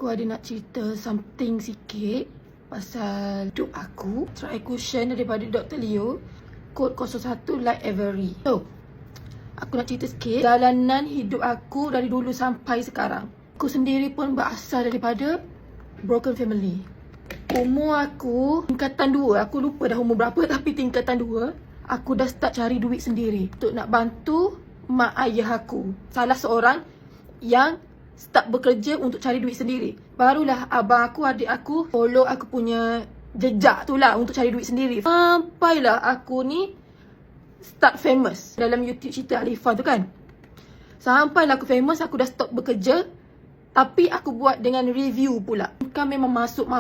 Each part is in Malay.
Aku ada nak cerita something sikit pasal hidup aku. Try cushion daripada Dr. Leo, kod 01 like Avery. So, aku nak cerita sikit jalanan hidup aku dari dulu sampai sekarang. Aku sendiri pun berasal daripada broken family. Umur aku tingkatan 2, aku lupa dah umur berapa, tapi tingkatan 2 aku dah start cari duit sendiri untuk nak bantu mak ayah aku. Salah seorang yang start bekerja untuk cari duit sendiri. Barulah abang aku, adik aku follow aku punya jejak tu lah untuk cari duit sendiri. Sampailah aku ni start famous dalam YouTube cerita Alifah tu kan. Sampailah aku famous, aku dah stop bekerja, tapi aku buat dengan review pula. Kan memang masuk.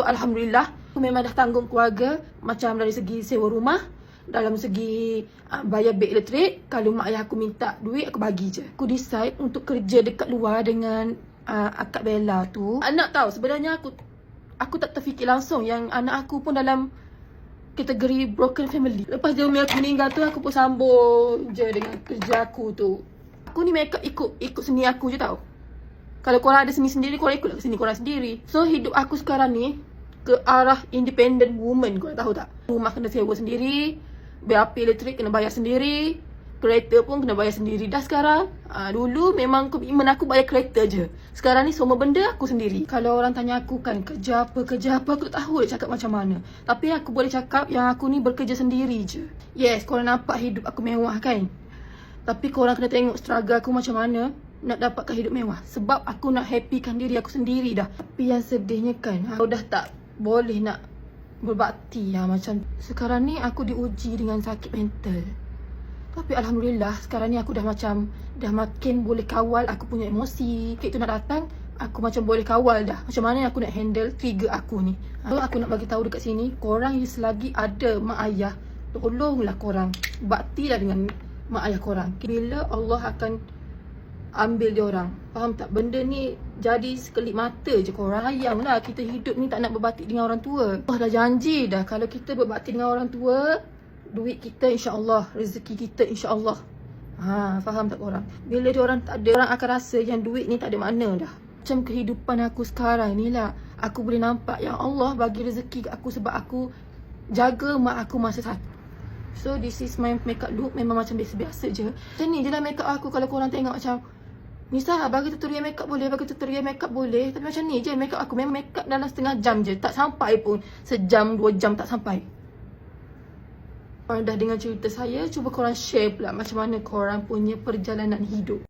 Alhamdulillah. Aku memang dah tanggung keluarga, macam dari segi sewa rumah, dalam segi bayar bil elektrik. Kalau mak ayah aku minta duit, aku bagi je. Aku decide untuk kerja dekat luar dengan akak Bella tu. Anak tahu sebenarnya aku tak terfikir langsung yang anak aku pun dalam kategori broken family. Lepas dia meninggal tu, aku pun sambung je dengan kerja aku tu. Aku ni make up ikut seni aku je tau. Kalau korang ada seni sendiri, korang ikutlah seni korang sendiri. So hidup aku sekarang ni ke arah independent woman, korang tahu tak? Rumah kena sewa sendiri, bil elektrik kena bayar sendiri, kereta pun kena bayar sendiri dah sekarang. Dulu memang komitmen aku bayar kereta je. Sekarang ni semua benda aku sendiri. Kalau orang tanya aku kan kerja apa, aku tak tahu dia cakap macam mana. Tapi aku boleh cakap yang aku ni bekerja sendiri je. Yes, korang nampak hidup aku mewah kan? Tapi korang kena tengok struggle aku macam mana nak dapatkan hidup mewah. Sebab aku nak happykan diri aku sendiri dah. Tapi yang sedihnya kan, aku dah tak boleh nak berbakti lah. Macam sekarang ni aku diuji dengan sakit mental. Tapi Alhamdulillah sekarang ni aku dah makin boleh kawal aku punya emosi. Kek tu nak datang, aku macam boleh kawal dah. Macam mana aku nak handle trigger aku ni. So aku nak bagi tahu dekat sini, korang yang selagi ada mak ayah, tolonglah korang baktilah dengan mak ayah korang. Bila Allah akan ambil dia orang, faham tak? Benda ni jadi sekelip mata je. Korang sayanglah kita hidup ni tak nak berbakti dengan orang tua. Allah dah janji dah, kalau kita berbakti dengan orang tua, duit kita insya-Allah, rezeki kita insya-Allah. Faham tak korang? Bila dia orang tak ada, orang akan rasa yang duit ni tak ada makna dah. Macam kehidupan aku sekarang ni lah, aku boleh nampak yang Allah bagi rezeki kat aku sebab aku jaga mak aku masa satu. So this is my makeup look, memang macam biasa-biasa je. Macam ni je lah makeup aku. Kalau korang tengok macam, Nisa bagi tutorial makeup boleh, bagi tutorial makeup boleh. Tapi macam ni je makeup aku. Memang makeup dalam setengah jam je. Tak sampai pun sejam, 2 jam tak sampai. Korang dah dengar cerita saya, cuba korang share pula macam mana korang punya perjalanan hidup.